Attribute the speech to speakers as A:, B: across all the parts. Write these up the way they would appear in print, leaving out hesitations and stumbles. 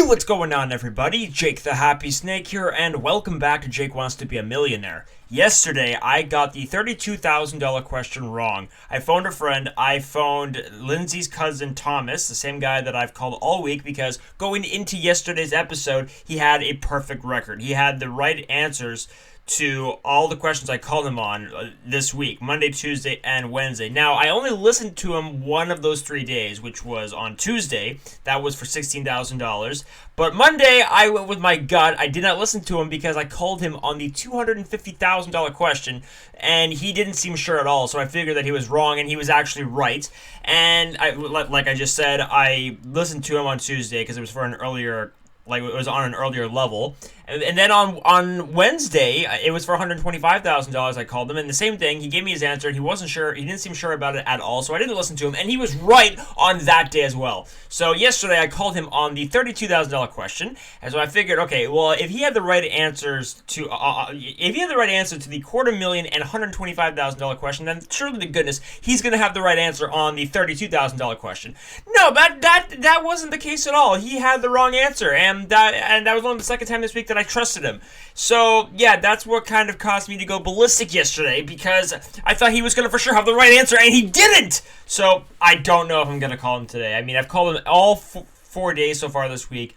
A: What's going on, everybody? Jake the Happy Snake here, and welcome back to Jake Wants to Be a Millionaire. Yesterday, I got the $32,000 question wrong. I phoned a friend. I phoned Lindsay's cousin Thomas, the same guy that I've called all week, because going into yesterday's episode, he had a perfect record. He had the right answers to all the questions I called him on this week, Monday, Tuesday, and Wednesday. Now, I only listened to him one of those 3 days, which was on Tuesday. That was for $16,000. But Monday, I went with my gut. I did not listen to him because I called him on the $250,000 question, and he didn't seem sure at all. So I figured that he was wrong, and he was actually right. And like I just said, I listened to him on Tuesday because it was for an earlier, like it was on an earlier level. And then on Wednesday, it was for $125,000. I called him, and the same thing. He gave me his answer. He wasn't sure. He didn't seem sure about it at all, so I didn't listen to him, and he was right on that day as well. So yesterday, I called him on the $32,000 question, and so I figured, okay, well, if he had the right answers to, if he had the right answer to the $250,000 and $125,000 question, then surely to goodness, he's gonna have the right answer on the $32,000 question. No, that wasn't the case at all. He had the wrong answer, and that was only the second time this week that I trusted him. So, yeah, that's what kind of caused me to go ballistic yesterday, because I thought he was going to for sure have the right answer, and he didn't! So, I don't know if I'm going to call him today. I mean, I've called him all 4 days so far this week,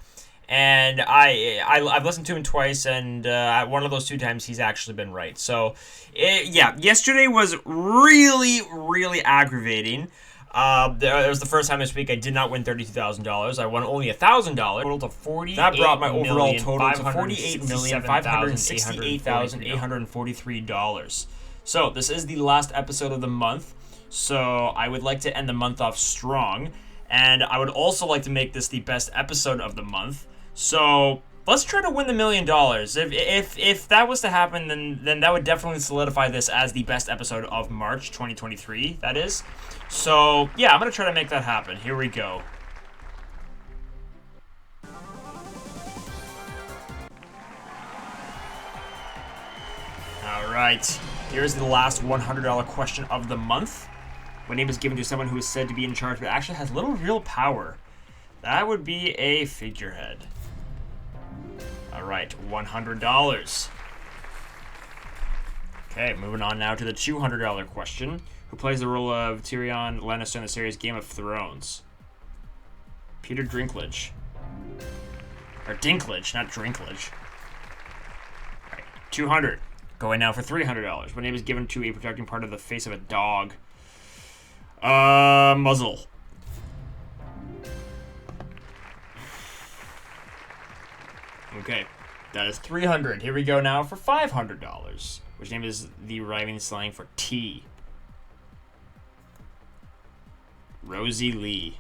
A: and I've listened to him twice, and one of those 2 times he's actually been right. So, yeah, yesterday was really, really aggravating. It was the first time this week I did not win $32,000. I won only $1,000. Total to 48. That brought my overall total to $48,568,843. So this is the last episode of the month. So I would like to end the month off strong, and I would also like to make this the best episode of the month. So let's try to win the $1 million. If that was to happen, then that would definitely solidify this as the best episode of March 2023. That is. So yeah, I'm gonna try to make that happen. Here we go. All right. Here's the last $100 question of the month. When name is given to someone who is said to be in charge but actually has little real power. That would be a figurehead. All right, $100. Okay, moving on now to the $200 question. Who plays the role of Tyrion Lannister in the series Game of Thrones? Peter Dinklage. Or Dinklage, not Drinklage. All right, 200. Going now for $300. What name is given to a protecting part of the face of a dog? Muzzle. Okay, that is $300. Here we go now for $500. Which name is the rhyming slang for tea? Rosie Lee.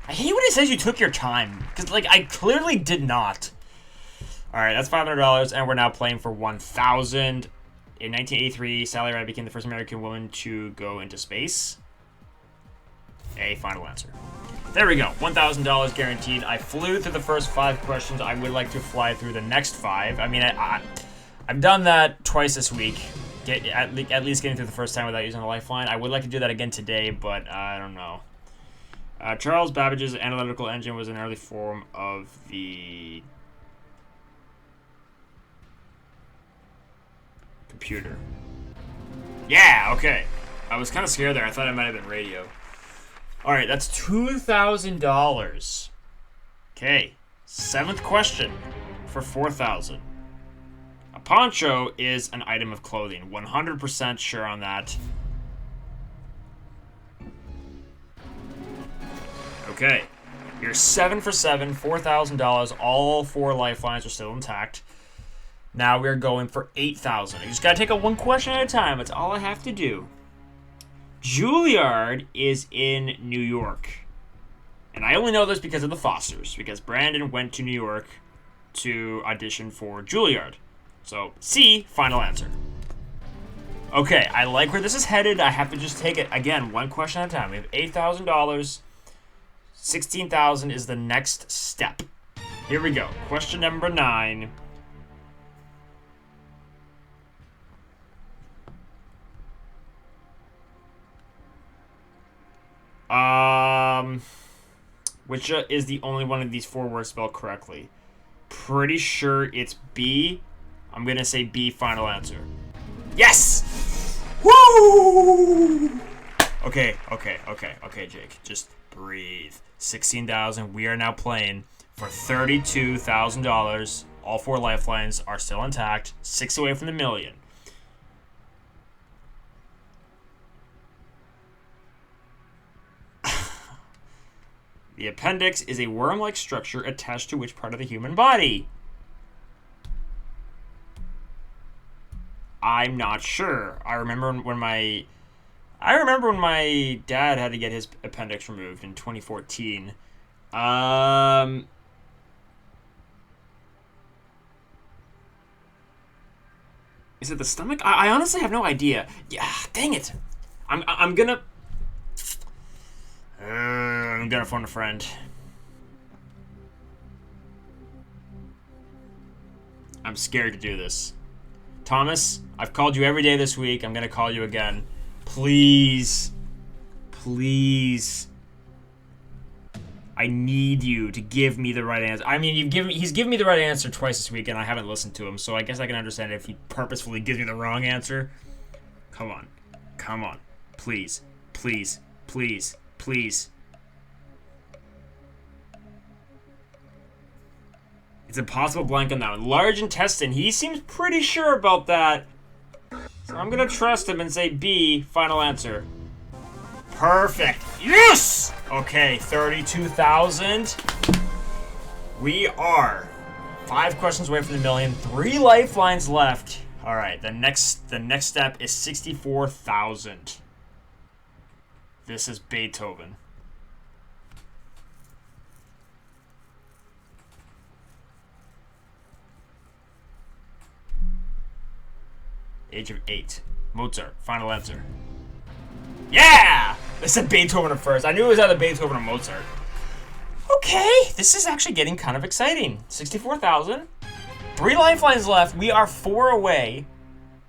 A: I hate when he says you took your time, because, like, I clearly did not. Alright, that's $500, and we're now playing for $1,000. In 1983, Sally Ride became the first American woman to go into space. A final answer. There we go, $1,000 guaranteed. I flew through the first 5 questions. I would like to fly through the next 5. I mean, I've done that twice this week. At least getting through the first time without using a lifeline. I would like to do that again today, but I don't know. Charles Babbage's analytical engine was an early form of the computer. Yeah, okay. I was kind of scared there. I thought it might have been radio. Alright, that's $2,000. Okay, 7th question for $4,000. A poncho is an item of clothing. 100% sure on that. Okay, you're 7 for 7, $4,000. All 4 lifelines are still intact. Now we're going for $8,000. You just gotta take it one question at a time. That's all I have to do. Juilliard is in New York. And I only know this because of the Fosters, because Brandon went to New York to audition for Juilliard. So, C, final answer. Okay, I like where this is headed. I have to just take it, again, one question at a time. We have $8,000. $16,000 is the next step. Here we go. Question number 9. Which is the only one of these four words spelled correctly? Pretty sure it's B. I'm going to say B, final answer. Yes! Woo! Okay, Jake. Just breathe. 16,000. We are now playing for $32,000. All four lifelines are still intact. 6 away from the million. The appendix is a worm-like structure attached to which part of the human body? I'm not sure. I remember when my dad had to get his appendix removed in 2014. Is it the stomach? I honestly have no idea. Yeah, dang it. I'm gonna phone a friend. I'm scared to do this. Thomas, I've called you every day this week. I'm gonna call you again. Please. Please. I need you to give me the right answer. I mean, he's given me the right answer twice this week, and I haven't listened to him, so I guess I can understand if he purposefully gives me the wrong answer. Come on. Come on. Please. Please. Please. Please. It's impossible blank on that one. Large intestine. He seems pretty sure about that. So I'm going to trust him and say B, final answer. Perfect. Yes! Okay, 32,000. We are 5 questions away from the million. 3 lifelines left. All right, the next step is 64,000. This is Beethoven. Age of 8. Mozart. Final answer. Yeah! I said Beethoven at first. I knew it was either Beethoven or Mozart. Okay, this is actually getting kind of exciting. 64,000. 3 lifelines left. We are 4 away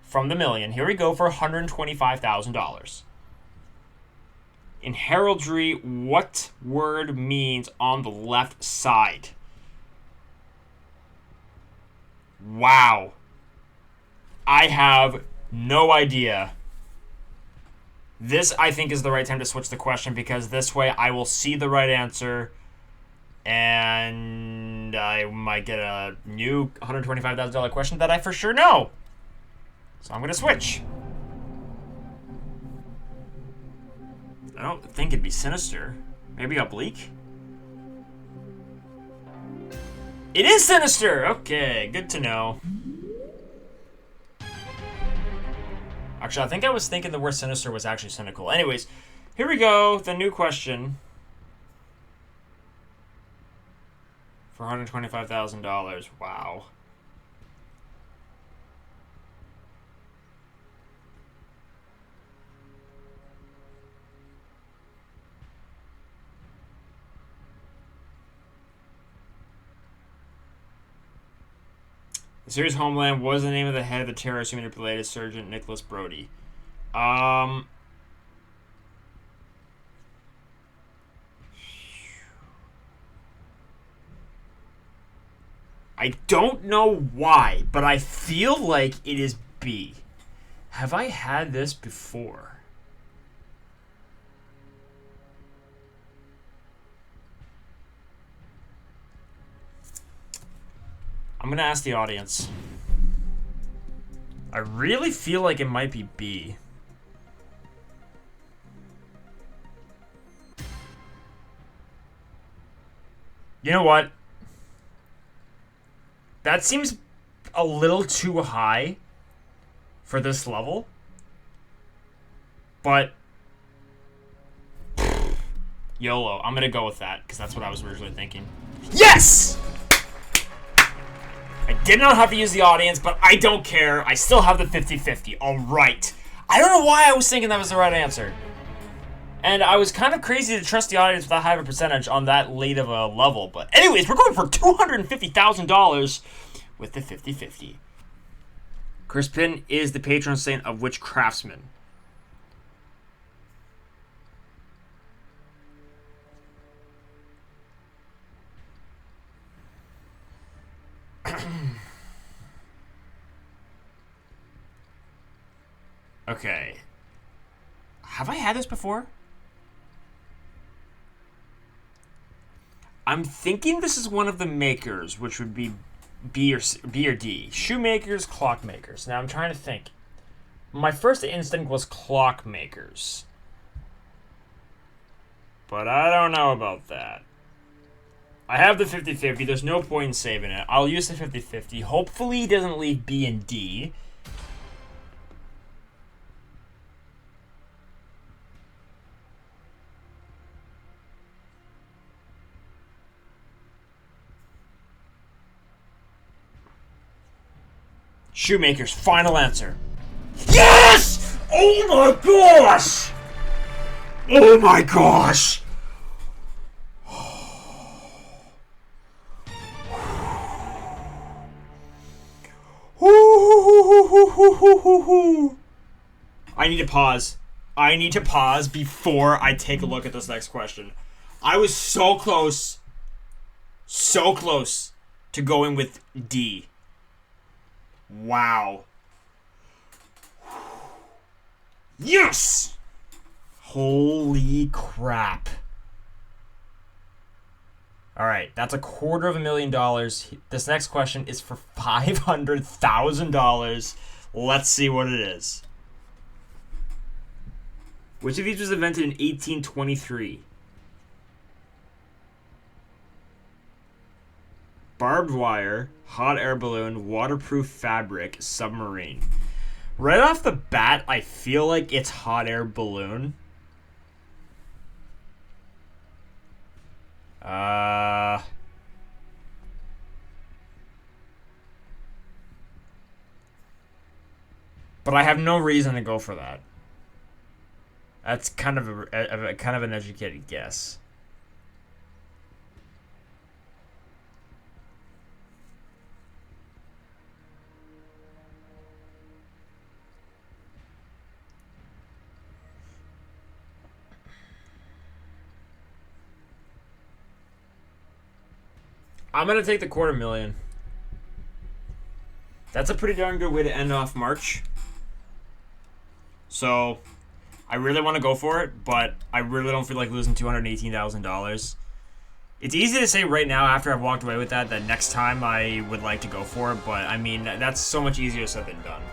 A: from the million. Here we go for $125,000. In heraldry, what word means on the left side? Wow. I have no idea. This, I think, is the right time to switch the question because this way I will see the right answer and I might get a new $125,000 question that I for sure know. So I'm going to switch. I don't think it'd be sinister. Maybe oblique? It is sinister! Okay, good to know. Actually, I think I was thinking the word sinister was actually cynical. Anyways, here we go. The new question. For $125,000. Wow. The series Homeland was the name of the head of the terrorist who manipulated Sergeant Nicholas Brody. I don't know why, but I feel like it is B. Have I had this before? I'm going to ask the audience. I really feel like it might be B. You know what? That seems a little too high for this level. But YOLO. I'm going to go with that because that's what I was originally thinking. Yes! I did not have to use the audience, but I don't care. I still have the 50-50. All right. I don't know why I was thinking that was the right answer. And I was kind of crazy to trust the audience with that high of a percentage on that late of a level. But anyways, we're going for $250,000 with the 50-50. Crispin is the patron saint of which craftsman? Okay. Have I had this before? I'm thinking this is one of the makers, which would be B or D. Shoemakers, clockmakers. Now I'm trying to think. My first instinct was clockmakers. But I don't know about that. I have the 50-50. There's no point in saving it. I'll use the 50-50. Hopefully he doesn't leave B and D. Shoemakers, final answer. Yes! Oh my gosh! Oh my gosh! I need to pause. I need to pause before I take a look at this next question. I was so close to going with D. Wow. Yes! Holy crap. Alright, that's $250,000. This next question is for $500,000. Let's see what it is. Which of these was invented in 1823? Barbed wire, hot air balloon, waterproof fabric, submarine. Right off the bat, I feel like it's hot air balloon. But I have no reason to go for that. That's kind of an educated guess. I'm going to take the $250,000. That's a pretty darn good way to end off March. So, I really want to go for it, but I really don't feel like losing $218,000. It's easy to say right now after I've walked away with that next time I would like to go for it, but I mean, that's so much easier said than done.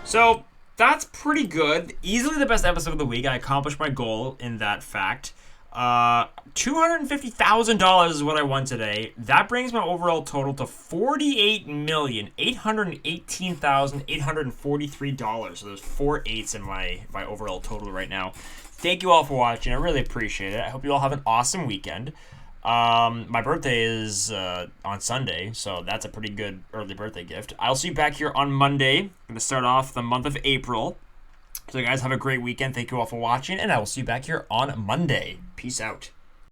A: So, that's pretty good. Easily the best episode of the week. I accomplished my goal in that fact. $250,000 is what I won today. That brings my overall total to $48,818,843. So there's 4 8s in my overall total right now. Thank you all for watching. I really appreciate it. I hope you all have an awesome weekend. My birthday is on Sunday, so that's a pretty good early birthday gift. I'll see you back here on Monday. I'm going to start off the month of April. So guys, have a great weekend. Thank you all for watching, and I will see you back here on Monday. Peace out.